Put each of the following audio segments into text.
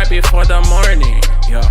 right before the morning. Yeah.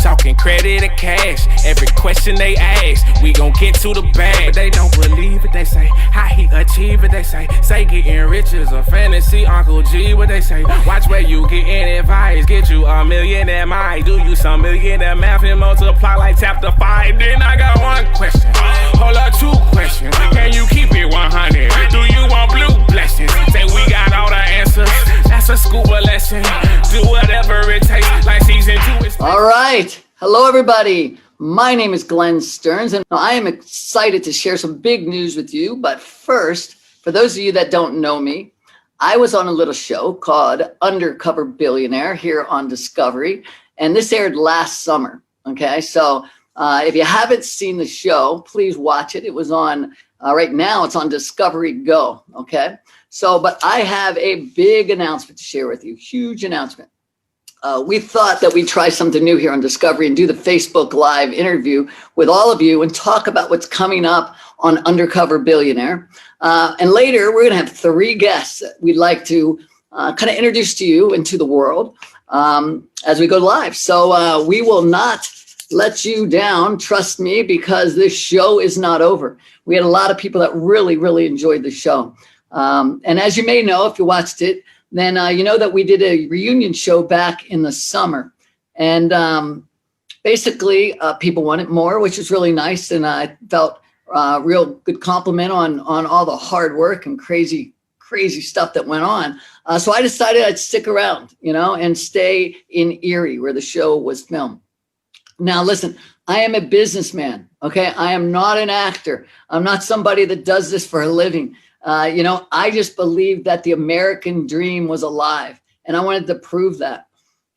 Talking credit or cash, every question they ask, we gon' get to the bag. But they don't believe it, they say, how he achieve it, they say getting rich is a fantasy, Uncle G, what they say. Watch where you getting advice, get you a millionaire might do you some millionaire math and multiply like chapter 5. Then I got one question, hold up, 2 questions, can you keep it 100? Do you want blue blessings? Say we got all the answers, that's a scuba lesson, do whatever it takes, like season 2 is. All right. Hello, everybody. My name is Glenn Stearns, and I am excited to share some big news with you. But first, for those of you that don't know me, I was on a little show called Undercover Billionaire here on Discovery, and this aired last summer. Okay, so if you haven't seen the show, please watch it. It was on, right now, it's on Discovery Go. Okay, so, but I have a big announcement to share with you, huge announcement. We thought that we'd try something new here on Discovery and do the Facebook Live interview with all of you and talk about what's coming up on Undercover Billionaire. And later, we're going to have 3 guests that we'd like to kind of introduce to you and to the world as we go live. So we will not let you down, trust me, because this show is not over. We had a lot of people that really, really enjoyed the show. And as you may know, if you watched it, then you know that we did a reunion show back in the summer. And basically, people wanted more, which is really nice. And I felt a real good compliment on all the hard work and crazy stuff that went on. So I decided I'd stick around, you know, and stay in Erie where the show was filmed. Now, listen, I am a businessman, okay? I am not an actor. I'm not somebody that does this for a living. You know, I just believed that the American dream was alive, and I wanted to prove that.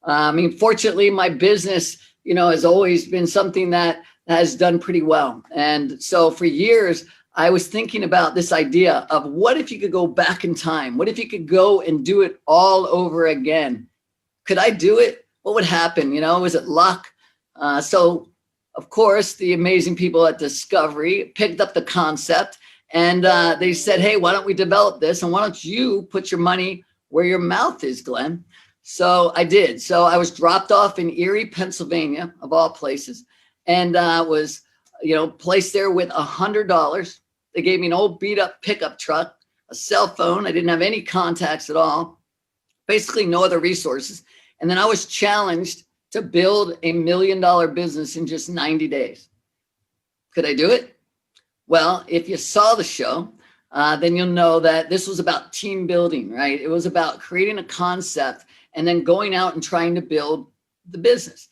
I mean, fortunately, my business, you know, has always been something that has done pretty well. And so for years, I was thinking about this idea of what if you could go back in time? What if you could go and do it all over again? Could I do it? What would happen? You know, was it luck? So, of course, the amazing people at Discovery picked up the concept. And they said, hey, why don't we develop this? And why don't you put your money where your mouth is, Glenn? So I did. So I was dropped off in Erie, Pennsylvania, of all places, and was, you know, placed there with $100. They gave me an old beat up pickup truck, a cell phone. I didn't have any contacts at all, basically no other resources. And then I was challenged to build $1 million business in just 90 days. Could I do it? Well, if you saw the show, then you'll know that this was about team building, right? It was about creating a concept and then going out and trying to build the business.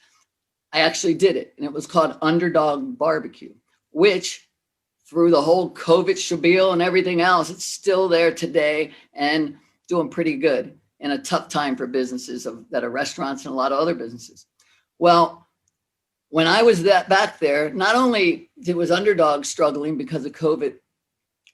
I actually did it, and it was called Underdog Barbecue, which through the whole COVID spiel and everything else, it's still there today and doing pretty good in a tough time for businesses that are restaurants and a lot of other businesses. Well, when I was back there, not only was Underdog struggling because of COVID,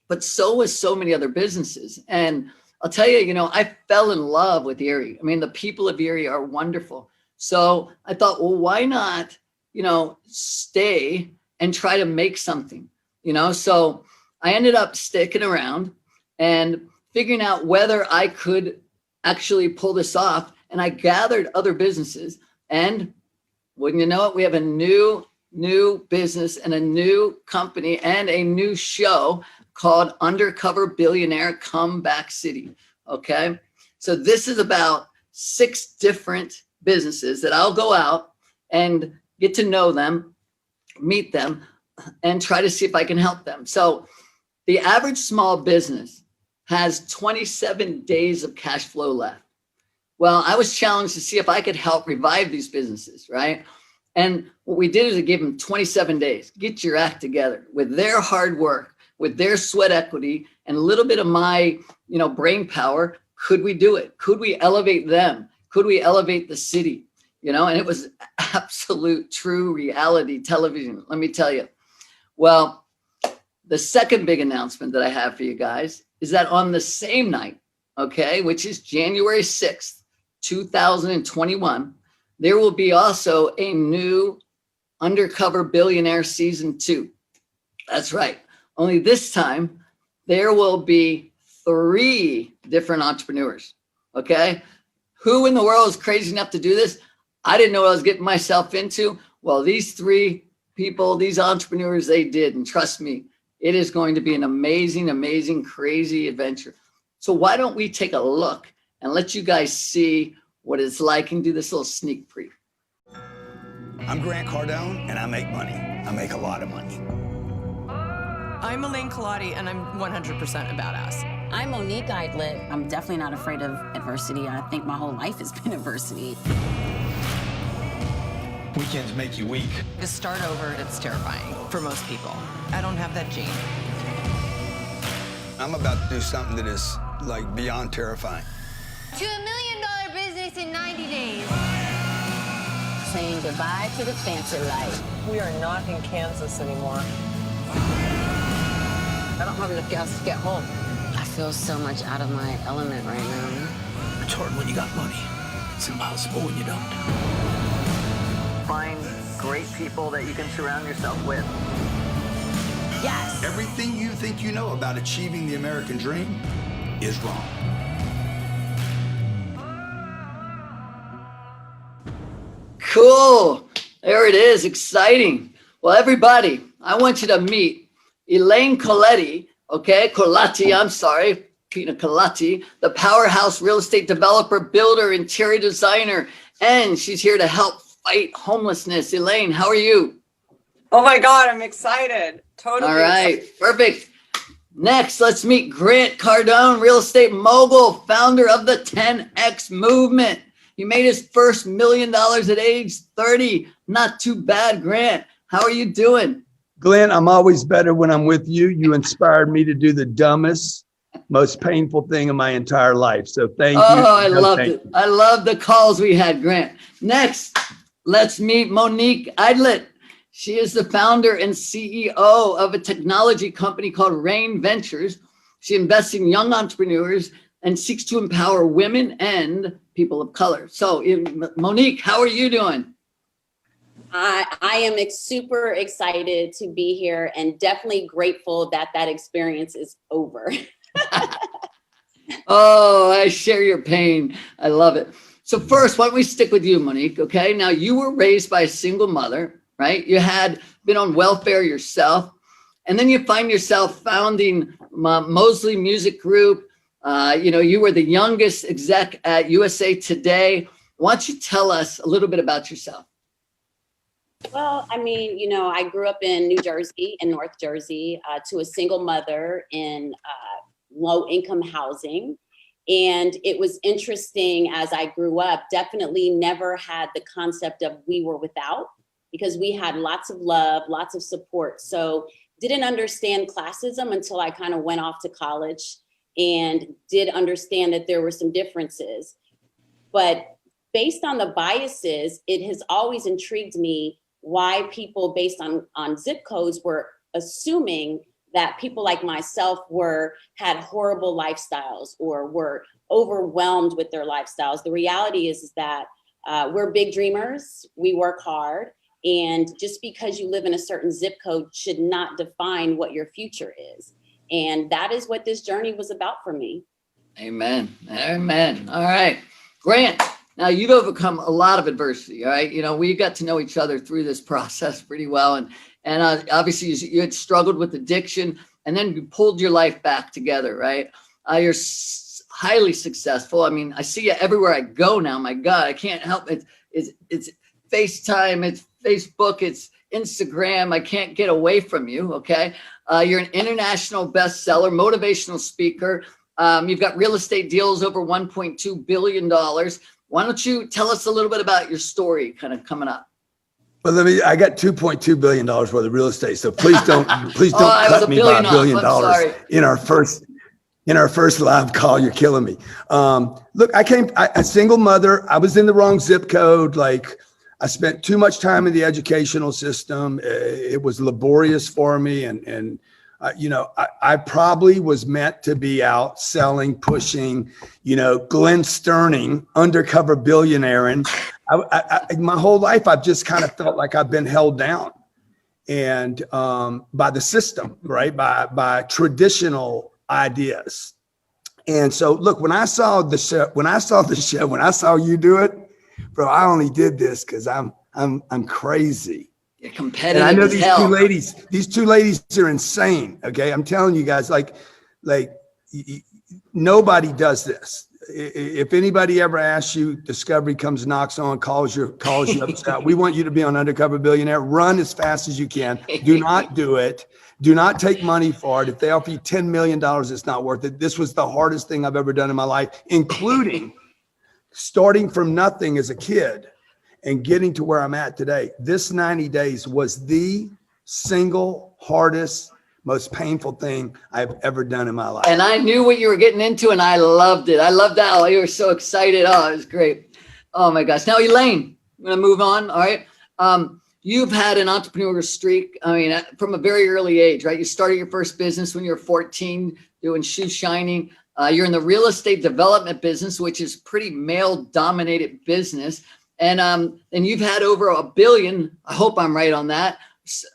but so was so many other businesses. And I'll tell you, you know, I fell in love with Erie. I mean, the people of Erie are wonderful. So I thought, well, why not, you know, stay and try to make something, you know? So I ended up sticking around and figuring out whether I could actually pull this off. And I gathered other businesses, and wouldn't you know it, we have a new business and a new company and a new show called Undercover Billionaire Comeback City. Okay. So this is about 6 different businesses that I'll go out and get to know them, meet them, and try to see if I can help them. So the average small business has 27 days of cash flow left. Well, I was challenged to see if I could help revive these businesses, right? And what we did is we gave them 27 days. Get your act together with their hard work, with their sweat equity, and a little bit of my, you know, brain power. Could we do it? Could we elevate them? Could we elevate the city? You know, and it was absolute true reality television, let me tell you. Well, the second big announcement that I have for you guys is that on the same night, okay, which is January 6th, 2021, there will be also a new Undercover Billionaire Season 2. That's right. Only this time, there will be 3 different entrepreneurs, okay, Who in the world is crazy enough to do this? I didn't know what I was getting myself into. Well, these three people, these entrepreneurs, they did. And trust me, it is going to be an amazing, amazing, crazy adventure. So why don't we take a look and let you guys see what it's like and do this little sneak preview. I'm Grant Cardone, and I make money. I make a lot of money. I'm Elaine Colati, and I'm 100% a badass. I'm Monique Idlit. I'm definitely not afraid of adversity. I think my whole life has been adversity. Weekends make you weak. To start over, it's terrifying for most people. I don't have that gene. I'm about to do something that is like beyond terrifying. To $1 million business in 90 days. Saying goodbye to the fancy life. We are not in Kansas anymore. I don't have enough gas to get home. I feel so much out of my element right now. It's hard when you got money. It's impossible when you don't. Find great people that you can surround yourself with. Yes. Everything you think you know about achieving the American dream is wrong. Cool. There it is. Exciting. Well, everybody, I want you to meet Elaine Colati, I'm sorry, Pina Colati, the powerhouse real estate developer, builder, interior designer, and she's here to help fight homelessness. Elaine, how are you? Oh my God, I'm excited. Totally. All right, perfect. Next, let's meet Grant Cardone, real estate mogul, founder of the 10X movement. He made his first $1 million at age 30. Not too bad, Grant. How are you doing? Glenn, I'm always better when I'm with you. You inspired me to do the dumbest, most painful thing in my entire life. So thank you. Oh, I loved it. I love the calls we had, Grant. Next, let's meet Monique Idlit. She is the founder and CEO of a technology company called Rain Ventures. She invests in young entrepreneurs and seeks to empower women and people of color. So, Monique, how are you doing? I am super excited to be here and definitely grateful that that experience is over. Oh, I share your pain. I love it. So first, why don't we stick with you, Monique, okay? Now, you were raised by a single mother, right? You had been on welfare yourself, and then you find yourself founding Mosley Music Group. You were the youngest exec at USA Today. Why don't you tell us a little bit about yourself? Well, I mean, I grew up in New Jersey, in North Jersey, to a single mother in low-income housing. And it was interesting as I grew up, definitely never had the concept of we were without, because we had lots of love, lots of support. So didn't understand classism until I kind of went off to college and did understand that there were some differences. But based on the biases, it has always intrigued me why people based on zip codes were assuming that people like myself had horrible lifestyles or were overwhelmed with their lifestyles. The reality is that we're big dreamers, we work hard, and just because you live in a certain zip code should not define what your future is. And that is what this journey was about for me. Amen. Amen. All right. Grant, now you've overcome a lot of adversity, all right? We got to know each other through this process pretty well. And obviously you had struggled with addiction and then you pulled your life back together, right? You're highly successful. I mean, I see you everywhere I go now. My God, I can't help it. It's FaceTime, it's Facebook, it's Instagram. I can't get away from you, okay? You're an international bestseller, motivational speaker. You've got real estate deals over $1.2 billion. Why don't you tell us a little bit about your story kind of coming up? Well, I got $2.2 billion worth of real estate. So please don't cut me by $1 billion in our first live call. You're killing me. Look, a single mother. I was in the wrong zip code. Like I spent too much time in the educational system. It was laborious for me. I probably was meant to be out selling, pushing, Glenn Sterning, Undercover Billionaire. And my whole life, I've just kind of felt like I've been held down and by the system, right? By traditional ideas. And so look, when I saw you do it, bro, I only did this because I'm crazy. You're competitive. And I know as hell. these two ladies are insane. Okay. I'm telling you guys, like nobody does this. If anybody ever asks you, Discovery comes, knocks on, calls you up, we want you to be on Undercover Billionaire. Run as fast as you can. Do not do it. Do not take money for it. If they offer you $10 million, it's not worth it. This was the hardest thing I've ever done in my life, including starting from nothing as a kid and getting to where I'm at today. This 90 days was the single hardest, most painful thing I've ever done in my life. And I knew what you were getting into, and I loved it. I loved that. Oh, you were so excited. Oh, it was great. Oh my gosh. Now, Elaine, I'm going to move on. All right. You've had an entrepreneurial streak. I mean, from a very early age, right? You started your first business when you were 14, doing shoe shining. You're in the real estate development business, which is pretty male-dominated business. And you've had over $1 billion. I hope I'm right on that.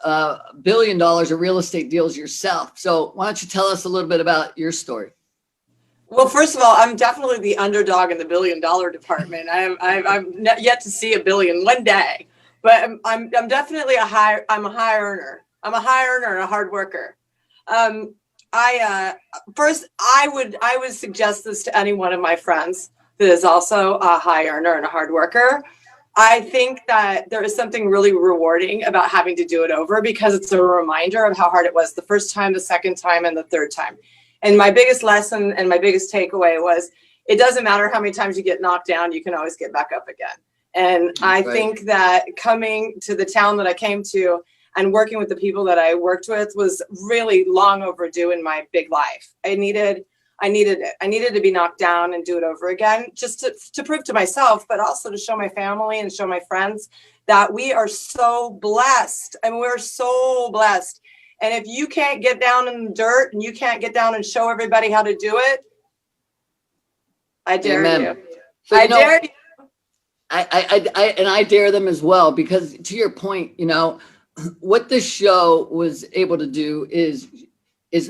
$1 billion of real estate deals yourself. So why don't you tell us a little bit about your story? Well, first of all, I'm definitely the underdog in the $1 billion department. I'm yet to see $1 billion one day, but I'm definitely a high earner. I'm a high earner and a hard worker. I would suggest this to any one of my friends that is also a high earner and a hard worker. I think that there is something really rewarding about having to do it over, because it's a reminder of how hard it was the first time, the second time, and the third time. And my biggest lesson and my biggest takeaway was, it doesn't matter how many times you get knocked down, you can always get back up again. And I think that coming to the town that I came to and working with the people that I worked with was really long overdue in my big life. I needed it. I needed to be knocked down and do it over again, just to prove to myself, but also to show my family and show my friends that we are so blessed. I mean, we're so blessed. And if you can't get down in the dirt and you can't get down and show everybody how to do it, I dare you. So, I dare you. I dare them as well, because to your point, what this show was able to do is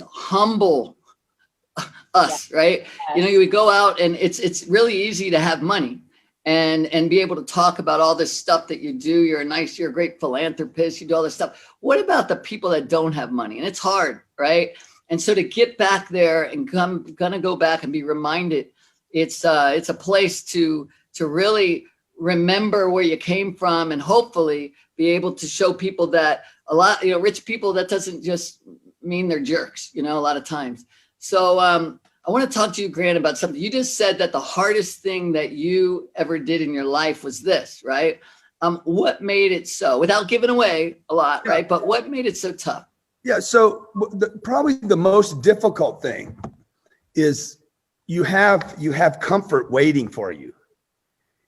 humble us, right? You would go out, and it's really easy to have money and be able to talk about all this stuff that you do. You're a great philanthropist. You do all this stuff. What about the people that don't have money? And it's hard, right? And so to get back there and gonna go back and be reminded, it's a place to really remember where you came from, and hopefully be able to show people that rich people, that doesn't just mean they're jerks, a lot of times. So I want to talk to you, Grant, about something. You just said that the hardest thing that you ever did in your life was this, right? What made it so, without giving away a lot, right? But what made it so tough? Yeah. So probably the most difficult thing is you have comfort waiting for you.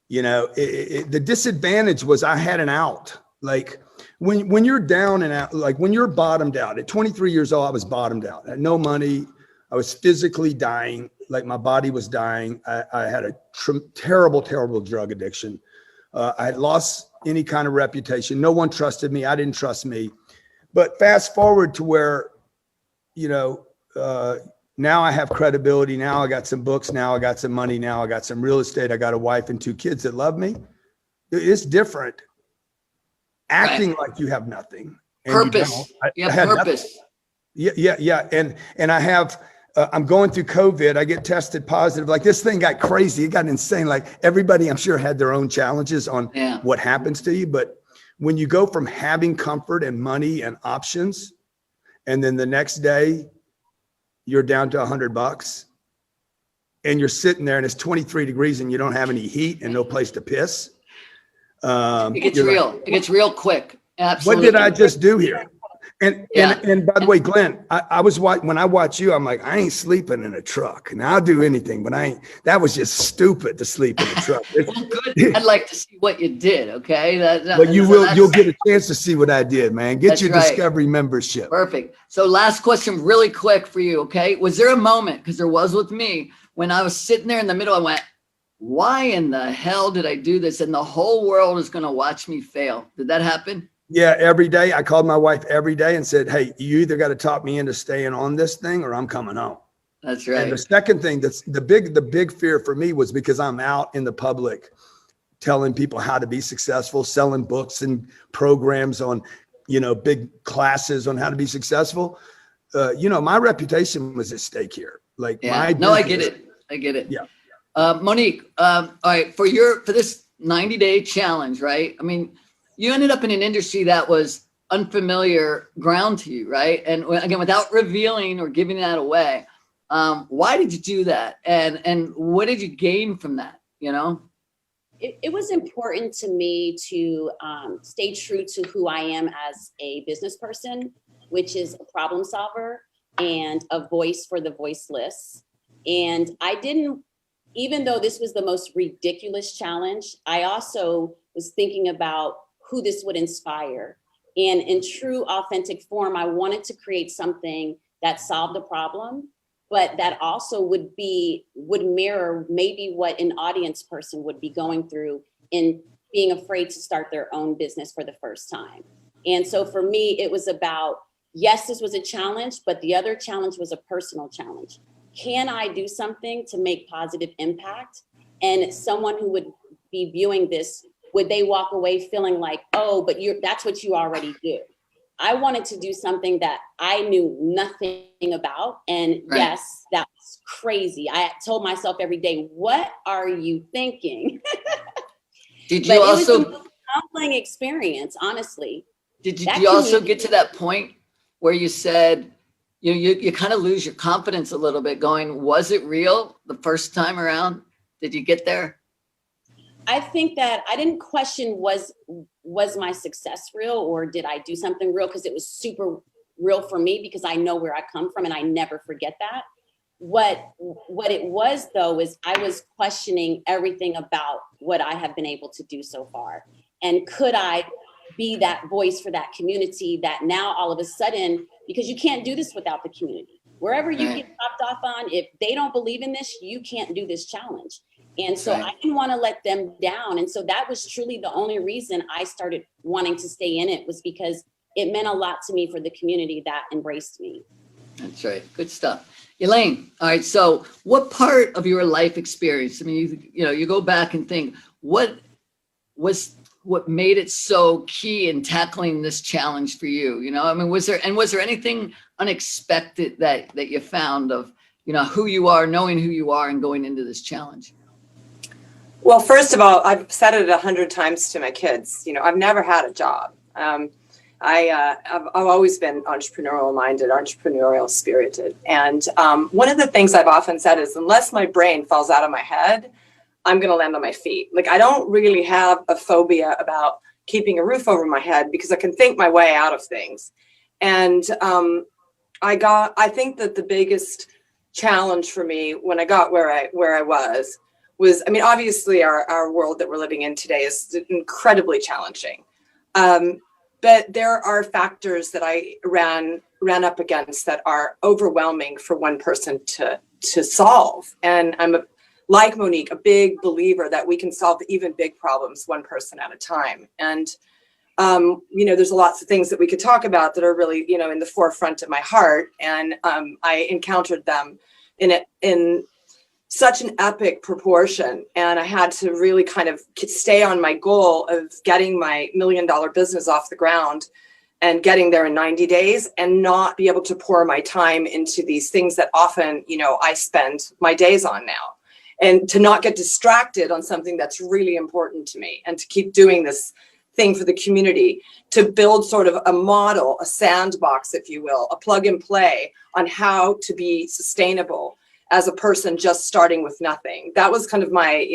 The disadvantage was I had an out. Like when you're down and out, like when you're bottomed out at 23 years old, I was bottomed out. I had no money. I was physically dying. Like my body was dying. I had a terrible drug addiction. I had lost any kind of reputation. No one trusted me. I didn't trust me. But fast forward to where, now I have credibility. Now I got some books. Now I got some money. Now I got some real estate. I got a wife and 2 kids that love me. It's different acting like you have nothing. Purpose. You have purpose. Yeah. And I have, I'm going through COVID. I get tested positive. Like this thing got crazy. It got insane. Like everybody, I'm sure, had their own challenges on what happens to you. But when you go from having comfort and money and options, and then the next day you're down to $100 and you're sitting there and it's 23 degrees and you don't have any heat and no place to piss. It gets real. It gets real quick. Absolutely. What did I just do here? And by the way, Glenn, when I watch you, I'm like, I ain't sleeping in a truck, and I'll do anything, but that was just stupid to sleep in a truck. Well, good. I'd like to see what you did. Okay. But you'll get a chance to see what I did, man. Get your Discovery membership. Perfect. So last question, really quick for you. Okay. Was there a moment, because there was with me, when I was sitting there in the middle, I went, why in the hell did I do this? And the whole world is going to watch me fail. Did that happen? Yeah, every day. I called my wife every day and said, hey, you either got to talk me into staying on this thing or I'm coming home. That's right. And the second thing that's the big fear for me was because I'm out in the public telling people how to be successful, selling books and programs on, big classes on how to be successful. My reputation was at stake here. Like, I get it. I get it. Yeah. Monique, all right, for this 90-day challenge, right? I mean, you ended up in an industry that was unfamiliar ground to you, right? And again, without revealing or giving that away, why did you do that? And what did you gain from that? It was important to me to stay true to who I am as a business person, which is a problem solver and a voice for the voiceless. And I didn't, even though this was the most ridiculous challenge, I also was thinking about who this would inspire. And in true authentic form, I wanted to create something that solved a problem, but that also would mirror maybe what an audience person would be going through in being afraid to start their own business for the first time. And so for me, it was about, yes, this was a challenge, but the other challenge was a personal challenge. Can I do something to make positive impact? And someone who would be viewing this, would they walk away feeling like, oh, but that's what you already do? I wanted to do something that I knew nothing about. And right. Yes, that was crazy. I told myself every day, what are you thinking? Did you also, it was a humbling experience, honestly. Did you also get to that point where you said, you kind of lose your confidence a little bit going, was it real the first time around? Did you get there? I think that I didn't question was my success real or did I do something real? Because it was super real for me because I know where I come from and I never forget that. What it was though is I was questioning everything about what I have been able to do so far. And could I be that voice for that community that now all of a sudden, because you can't do this without the community. Wherever you get popped off on, if they don't believe in this, you can't do this challenge. And so I didn't want to let them down. And so that was truly the only reason I started wanting to stay in it was because it meant a lot to me for the community that embraced me. That's right. Good stuff. Elaine, all right. So what part of your life experience, I mean, you go back and think, what made it so key in tackling this challenge for you? I mean, was there anything unexpected that you found of, who you are, knowing who you are and going into this challenge? Well, first of all, I've said it 100 times to my kids. I've never had a job. I've always been entrepreneurial minded, entrepreneurial spirited. And one of the things I've often said is unless my brain falls out of my head, I'm going to land on my feet. Like, I don't really have a phobia about keeping a roof over my head because I can think my way out of things. And I think that the biggest challenge for me when I got where I was, I mean, obviously our world that we're living in today is incredibly challenging. But there are factors that I ran up against that are overwhelming for one person to solve. And I'm like Monique, a big believer that we can solve even big problems one person at a time. And, there's lots of things that we could talk about that are really, in the forefront of my heart. And I encountered them in such an epic proportion. And I had to really kind of stay on my goal of getting my $1 million business off the ground and getting there in 90 days and not be able to pour my time into these things that often, I spend my days on now. And to not get distracted on something that's really important to me and to keep doing this thing for the community, to build sort of a model, a sandbox, if you will, a plug and play on how to be sustainable as a person just starting with nothing. That was kind of my,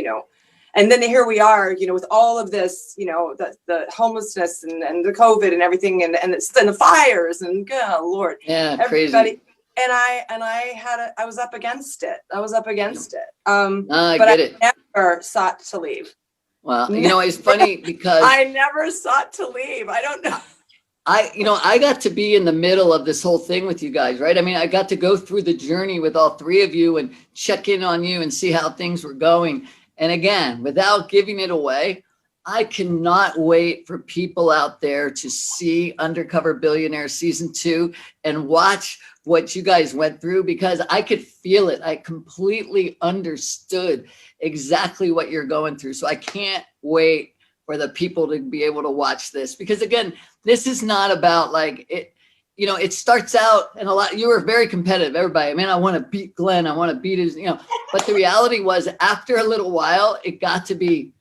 and then here we are, with all of this, the homelessness and the COVID and everything and the fires and Lord, everybody. Crazy. And I was up against it. But I never sought to leave. Well, it's funny because I never sought to leave. I don't know. I got to be in the middle of this whole thing with you guys, right? I mean, I got to go through the journey with all three of you and check in on you and see how things were going. And again, without giving it away, I cannot wait for people out there to see Undercover Billionaire Season 2 and watch what you guys went through because I could feel it. I completely understood exactly what you're going through. So I can't wait for the people to be able to watch this because again, this is not about like it, you know, it starts out and you were very competitive, everybody. Man, I want to beat Glenn. I want to beat his, you know, but the reality was after a little while, it got to be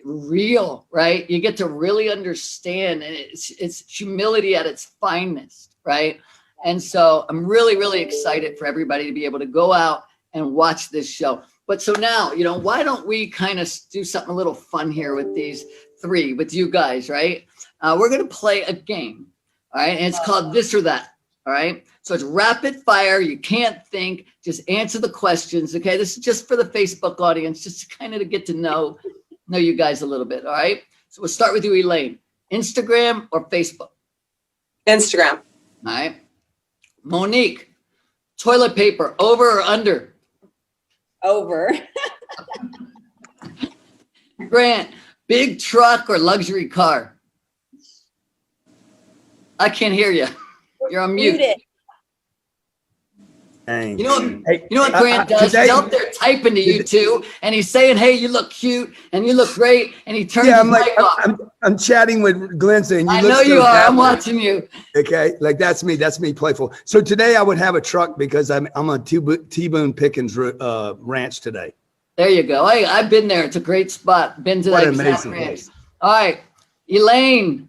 real, right? You get to really understand and it's humility at its finest, right? And so I'm really, really excited for everybody to be able to go out and watch this show. But so now, you know, why don't we kind of do something a little fun here with these three, with you guys, right? We're going to play a game, all right? And it's called This or That, all right? So it's rapid fire. You can't think, just answer the questions, okay? This is just for the Facebook audience, just to kind of to get to know you guys a little bit, all right? So we'll start with you, Elaine. Instagram or Facebook? Instagram. All right. Monique, toilet paper, over or under? Over. Grant, big truck or luxury car? I can't hear you. You're on mute. Muted. Dang. You know what Grant does? He's out there typing to you two, and he's saying, "Hey, you look cute and you look great," and he turns his mic off. I'm chatting with Glenn saying, I know you are. I'm watching you. Okay, like that's me. That's me, playful. So today I would have a truck because I'm on T-Boone Pickens ranch today. There you go. I've been there. It's a great spot. Been to that exact ranch. All right, Elaine,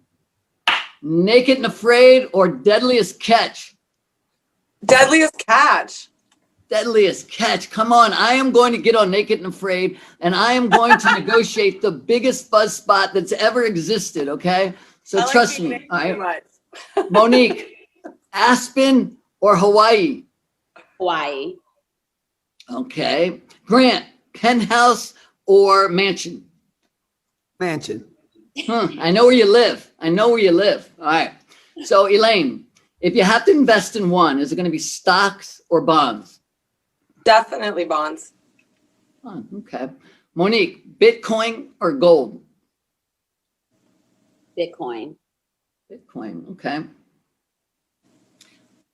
Naked and Afraid or Deadliest Catch? Deadliest Catch. Deadliest Catch. Come on. I am going to get on Naked and Afraid, and I am going to negotiate the biggest buzz spot that's ever existed, okay? So trust me. All right. Monique, Aspen or Hawaii? Hawaii. Okay. Grant, penthouse or mansion? Mansion. I know where you live. All right. So Elaine, if you have to invest in one, is it going to be stocks or bonds? Definitely bonds. Oh, okay. Monique, Bitcoin or gold? Bitcoin. Okay.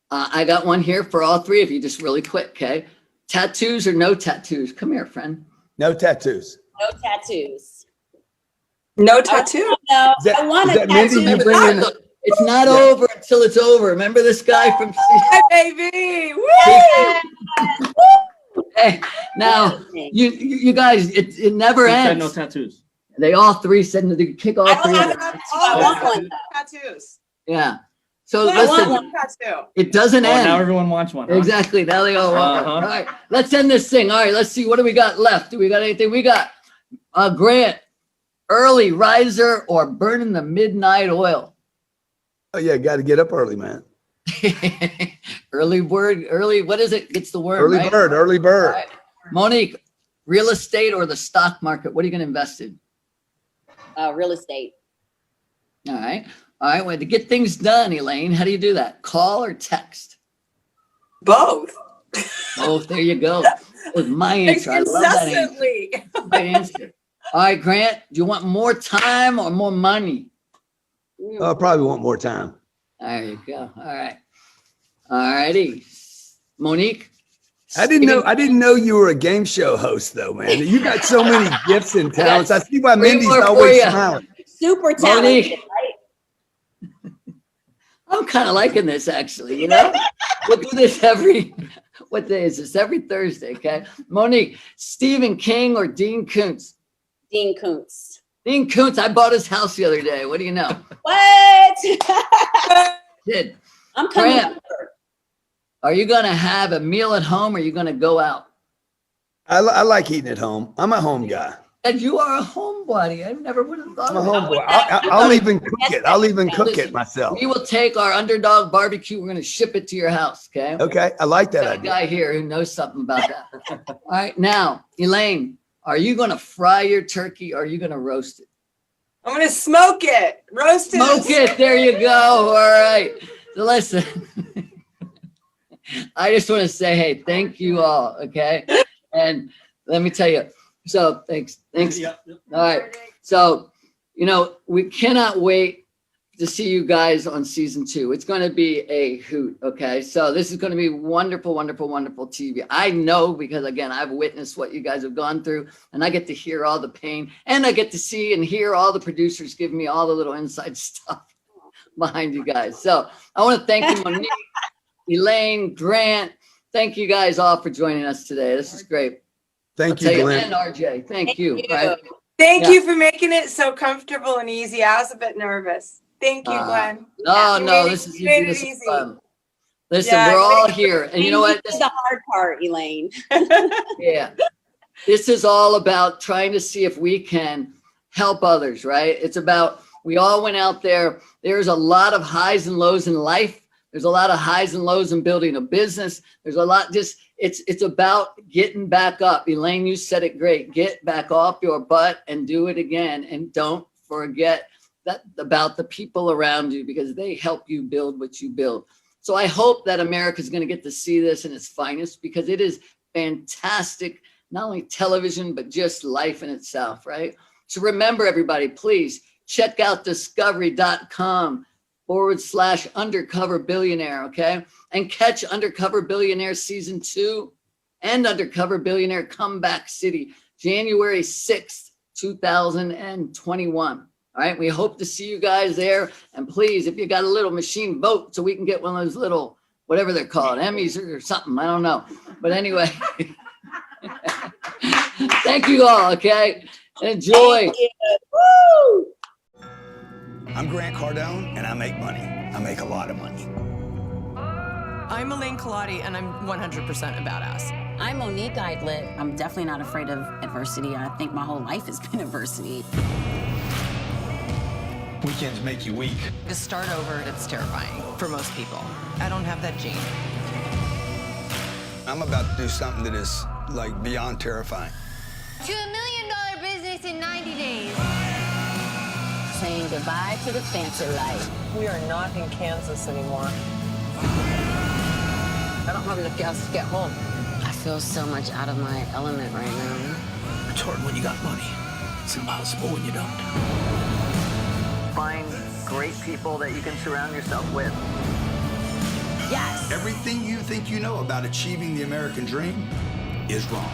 I got one here for all three of you, just really quick, okay? Tattoos or no tattoos? Come here, friend. No tattoos. No tattoos. No tattoo? No, I want a tattoo. It's not over until it's over. Remember this guy from Hi, baby. Woo! Hey, now you guys, it never ends. No tattoos. They all three said they kick all three of them. I want one. Tattoos. Yeah. So I want listen, one tattoo. it doesn't end. Now everyone wants one. Huh? Exactly. Now they all want one. All right, let's end this thing. All right, let's see. What do we got left? Do we got anything? We got Grant, early riser or burning the midnight oil? Oh yeah, got to get up early, man. Early bird, what is it? It's the word, early right? bird. All right. Monique, real estate or the stock market? What are you going to invest in? Real estate. All right. Well, to get things done, Elaine, how do you do that? Call or text? Both. Both. There you go. That was my answer. I love that answer. Great answer. All right, Grant, do you want more time or more money? I probably want more time. There you go. All right. All righty. Monique? I didn't know you were a game show host though, man. You got so many gifts and talents. I see why Mindy's always smiling. Super talented, right? I'm kind of liking this actually, you know? We'll do this what day is this? Every Thursday, okay? Monique, Stephen King or Dean Koontz? Dean Koontz. Dean Koontz, I bought his house the other day. What do you know? What? Did. I'm coming Grant, are you going to have a meal at home or are you going to go out? I like eating at home. I'm a home guy. And you are a homebody. I never would have thought I'm a of homeboy. that. I'll even cook it. I'll even cook it myself. We will take our Underdog barbecue. We're going to ship it to your house, okay? Okay, I like that idea. A guy here who knows something about that. All right, now, Elaine, are you going to fry your turkey or are you going to roast it? I'm going to smoke it. Roast it. Smoke it. There you go. All right. So listen, I just want to say, hey, thank you all, okay? And let me tell you, so thanks. Yeah. All right. So, we cannot wait to see you guys on season 2. It's going to be a hoot. Okay. So this is going to be wonderful, wonderful, wonderful TV. I know because again, I've witnessed what you guys have gone through and I get to hear all the pain and I get to see and hear all the producers give me all the little inside stuff behind you guys. So I want to thank you, Monique, Elaine, Grant. Thank you guys all for joining us today. This is great. Thank you, Glenn. And RJ. Thank you. Right? Thank you for making it so comfortable and easy. I was a bit nervous. Thank you, Glenn. No, this is easy. This is fun. Listen, we're all here. And you know what? This is the hard part, Elaine. Yeah. This is all about trying to see if we can help others, right? It's about, we all went out there. There's a lot of highs and lows in life. There's a lot of highs and lows in building a business. There's a lot, it's about getting back up. Elaine, you said it great. Get back off your butt and do it again. And don't forget that about the people around you because they help you build what you build. So I hope that America is going to get to see this in its finest because it is fantastic, not only television, but just life in itself, right? So remember, everybody, please check out discovery.com/Undercover Billionaire, okay? And catch Undercover Billionaire season 2 and Undercover Billionaire Comeback City, January 6th, 2021. All right, we hope to see you guys there. And please, if you got a little machine, vote so we can get one of those little, whatever they're called, Emmys or something. I don't know. But anyway, thank you all, okay? Enjoy. Woo! I'm Grant Cardone, and I make money. I make a lot of money. I'm Monique Idlit, and I'm 100% a badass. I'm Monique Idlit. I'm definitely not afraid of adversity. I think my whole life has been adversity. Weekends make you weak. To start over, it's terrifying for most people. I don't have that gene. I'm about to do something that is like beyond terrifying. To $1 million business in 90 days. Saying goodbye to the fancy life. We are not in Kansas anymore. I don't have enough gas to get home. I feel so much out of my element right now. It's hard when you got money. It's impossible when you don't. Find great people that you can surround yourself with. Yes. Everything you think you know about achieving the American dream is wrong.